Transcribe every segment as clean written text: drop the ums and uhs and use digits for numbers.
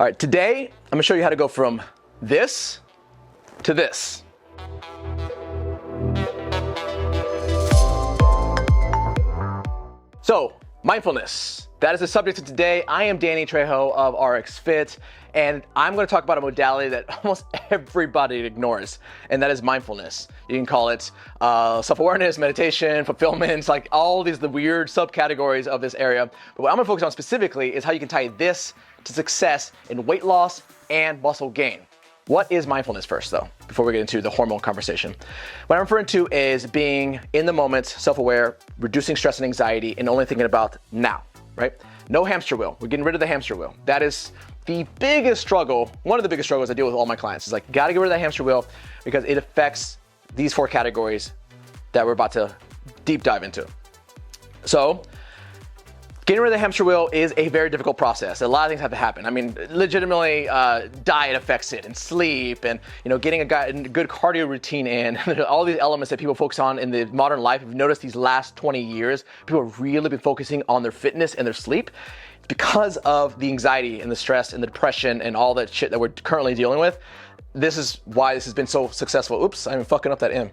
All right, today I'm gonna show you how to go from this to this. So, mindfulness. That is the subject of today. I am Danny Trejo of RX Fit, and I'm going to talk about a modality that almost everybody ignores, and that is mindfulness. You can call it self-awareness, meditation, fulfillment, like all these the weird subcategories of this area. But what I'm going to focus on specifically is how you can tie this to success in weight loss and muscle gain. What is mindfulness first, though, before we get into the hormone conversation? What I'm referring to is being in the moment, self-aware, reducing stress and anxiety, and only thinking about now, right? No hamster wheel. We're getting rid of the hamster wheel. That is the biggest struggle, one of the biggest struggles I deal with all my clients. Is like, gotta get rid of that hamster wheel because it affects these 4 categories that we're about to deep dive into. So, getting rid of the hamster wheel is a very difficult process. A lot of things have to happen. I mean, legitimately, diet affects it, and sleep, and getting a good cardio routine in. All these elements that people focus on in the modern life. I've noticed these last 20 years, people have really been focusing on their fitness and their sleep. It's because of the anxiety and the stress and the depression and all that shit that we're currently dealing with. This is why this has been so successful. Oops, I'm fucking up that M.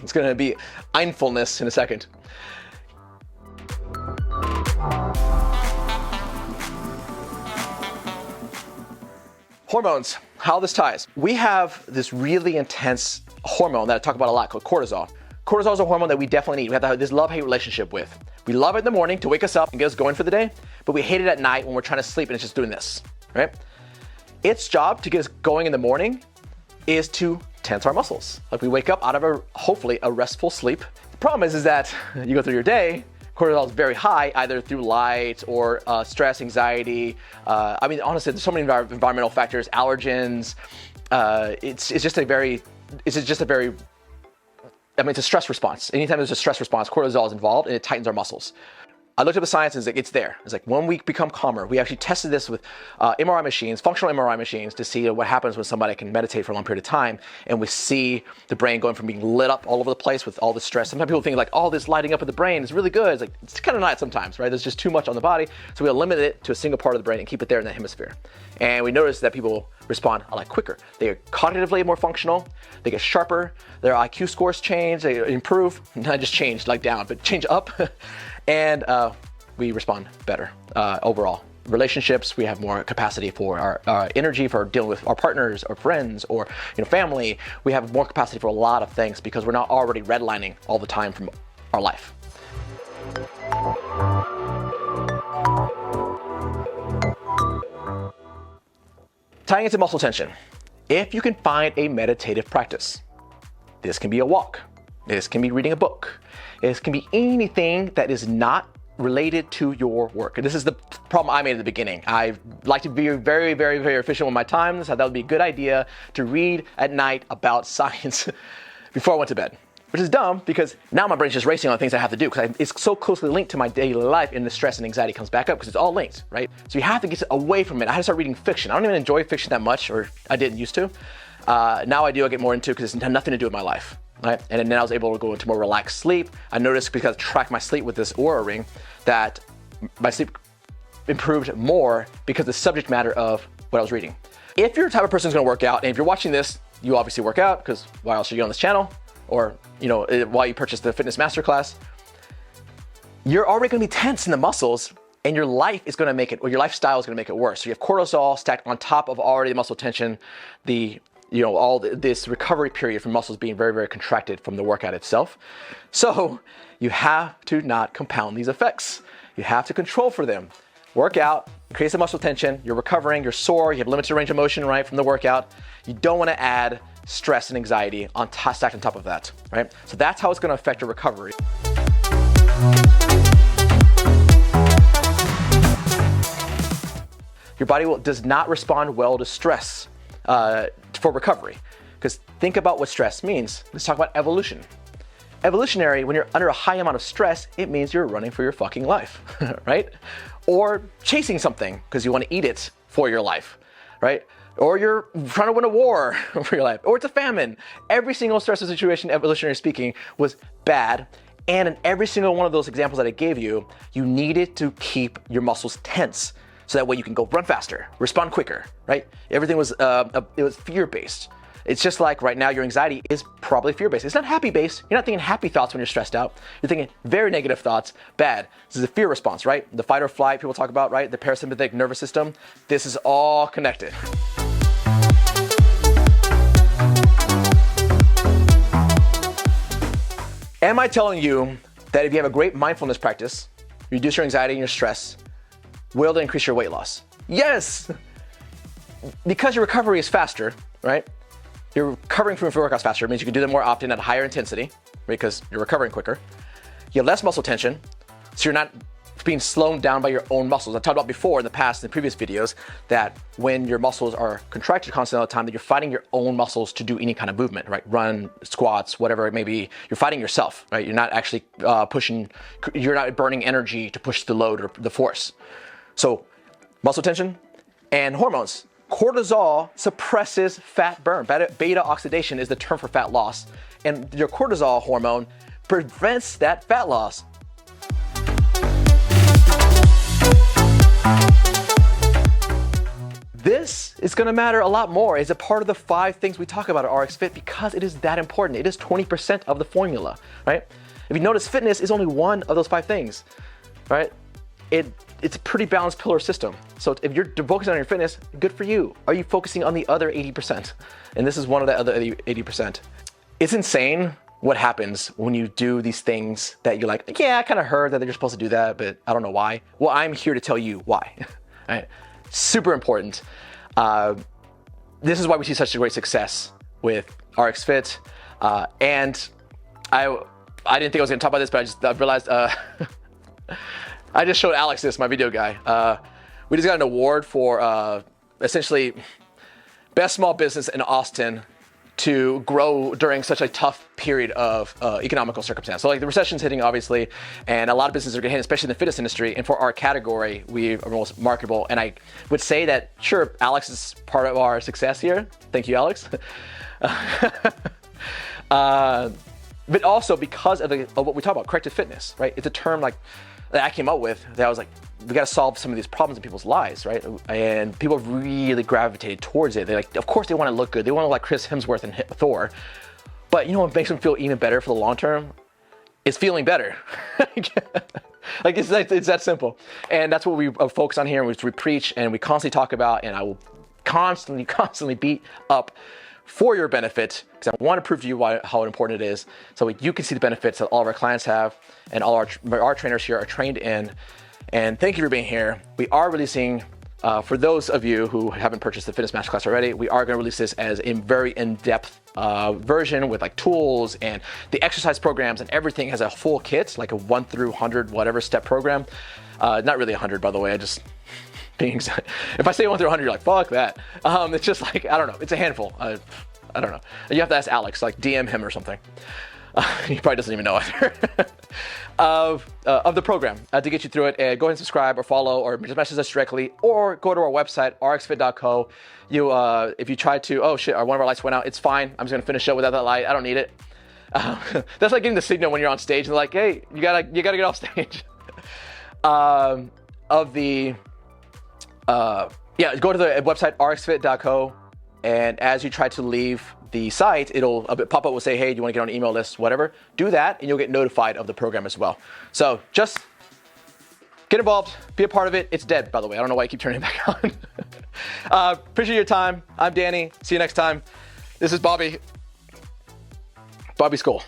It's gonna be mindfulness in a second. Hormones, how this ties. We have this really intense hormone that I talk about a lot called cortisol. Cortisol is a hormone that we definitely need. We have to have this love-hate relationship with. We love it in the morning to wake us up and get us going for the day, but we hate it at night when we're trying to sleep and it's just doing this, right? Its job to get us going in the morning is to tense our muscles. Like we wake up out of hopefully a restful sleep. The problem is that you go through your day, cortisol is very high, either through light or stress, anxiety. I mean, honestly, there's so many environmental factors, allergens. It's just a very, I mean, it's a stress response. Anytime there's a stress response, cortisol is involved and it tightens our muscles. I looked up the science and it's like, it's there. It's like when we become calmer, we actually tested this with MRI machines, functional MRI machines, to see what happens when somebody can meditate for a long period of time. And we see the brain going from being lit up all over the place with all the stress. Sometimes people think like, oh, this lighting up of the brain is really good. It's like, it's kind of not sometimes, right? There's just too much on the body. So we limit it to a single part of the brain and keep it there in that hemisphere. And we noticed that people respond a lot quicker. They are cognitively more functional. They get sharper. Their IQ scores change. They improve. Not just change like down, but change up. And we respond better overall. Relationships, we have more capacity for our energy for dealing with our partners or friends or family. We have more capacity for a lot of things because we're not already redlining all the time from our life. Tying into muscle tension. If you can find a meditative practice, this can be a walk. This can be reading a book. This can be anything that is not related to your work. And this is the problem I made at the beginning. I like to be very, very, very efficient with my time. So that would be a good idea to read at night about science before I went to bed. Which is dumb because now my brain's just racing on things I have to do because it's so closely linked to my daily life, and the stress and anxiety comes back up because it's all linked, right? So you have to get away from it. I had to start reading fiction. I don't even enjoy fiction that much, or I didn't used to. Now I do. I get more into it because it's had nothing to do with my life. Right? And then I was able to go into more relaxed sleep. I noticed because I track my sleep with this Oura ring that my sleep improved more because of the subject matter of what I was reading. If you're the type of person who's going to work out, and if you're watching this, you obviously work out because why else are you on this channel? Or why you purchased the Fitness Masterclass? You're already going to be tense in the muscles, and your life is going to make it, or your lifestyle is going to make it worse. So you have cortisol stacked on top of already the muscle tension, this recovery period from muscles being very, very contracted from the workout itself. So you have to not compound these effects. You have to control for them. Work out, create some muscle tension, you're recovering, you're sore, you have limited range of motion, right, from the workout. You don't want to add stress and anxiety stacked on top of that, right? So that's how it's going to affect your recovery. Your body does not respond well to stress for recovery. Because think about what stress means. Let's talk about evolution. Evolutionary, when you're under a high amount of stress, it means you're running for your fucking life, right? Or chasing something because you want to eat it for your life, right? Or you're trying to win a war for your life, or it's a famine. Every single stressful situation, evolutionary speaking, was bad. And in every single one of those examples that I gave you, you needed to keep your muscles tense. So that way you can go run faster, respond quicker, right? Everything was, it was fear-based. It's just like right now your anxiety is probably fear-based. It's not happy-based. You're not thinking happy thoughts when you're stressed out. You're thinking very negative thoughts, bad. This is a fear response, right? The fight or flight people talk about, right? The parasympathetic nervous system. This is all connected. Am I telling you that if you have a great mindfulness practice, you reduce your anxiety and your stress, will it increase your weight loss? Yes! Because your recovery is faster, right? You're recovering from your workouts faster. It means you can do them more often at a higher intensity because you're recovering quicker. You have less muscle tension, so you're not being slowed down by your own muscles. I talked about before in the past, in previous videos, that when your muscles are contracted constantly all the time, that you're fighting your own muscles to do any kind of movement, right? Run, squats, whatever it may be. You're fighting yourself, right? You're not actually you're not burning energy to push the load or the force. So muscle tension and hormones. Cortisol suppresses fat burn. Beta oxidation is the term for fat loss. And your cortisol hormone prevents that fat loss. This is going to matter a lot more. It's a part of the 5 things we talk about at RX Fit because it is that important. It is 20% of the formula, right? If you notice, fitness is only one of those 5 things, right? It's a pretty balanced pillar system. So if you're focusing on your fitness, good for you. Are you focusing on the other 80%? And this is one of the other 80%. It's insane what happens when you do these things that you're like, yeah, I kind of heard that you're supposed to do that, but I don't know why. Well, I'm here to tell you why. Right? Super important. This is why we see such a great success with RX Fit. And I didn't think I was going to talk about this, but I realized I just showed Alex this, my video guy. We just got an award for essentially best small business in Austin to grow during such a tough period of economical circumstance. So like the recession's hitting obviously, and a lot of businesses are getting hit, especially in the fitness industry. And for our category, we are most marketable. And I would say that, sure, Alex is part of our success here. Thank you, Alex. But also because of what we talk about, corrective fitness, right? It's a term like that I came up with that I was like, we got to solve some of these problems in people's lives, right? And people have really gravitated towards it. They're like, of course they want to look good. They want to look like Chris Hemsworth and Thor. But you know what makes them feel even better for the long term? Is feeling better. Like it's that simple. And that's what we focus on here, and we preach and we constantly talk about, and I will constantly beat up for your benefit, because I want to prove to you how important it is, so you can see the benefits that all of our clients have and all our trainers here are trained in. And thank you for being here. We are releasing, for those of you who haven't purchased the Fitness Masterclass already, we are going to release this as a very in-depth version with like tools and the exercise programs, and everything has a full kit, like a 1 through 100 whatever step program. Not really 100, by the way. I just being, if I say 1 through 100, you're like, fuck that. It's just like, I don't know. It's a handful. I don't know. You have to ask Alex, like DM him or something. He probably doesn't even know either. of the program to get you through it. Go ahead and subscribe or follow or just message us directly, or go to our website, rxfit.co. If you try to, oh shit, one of our lights went out. It's fine. I'm just gonna finish up without that light. I don't need it. That's like getting the signal when you're on stage and they're like, hey, you gotta get off stage. Go to the website, rxfit.co, and as you try to leave the site, it'll pop up, will say, hey, do you want to get on an email list, whatever. Do that, and you'll get notified of the program as well. So just get involved, be a part of it. It's dead, by the way. I don't know why I keep turning it back on. Appreciate your time. I'm Danny. See you next time. This is Bobby. Bobby School.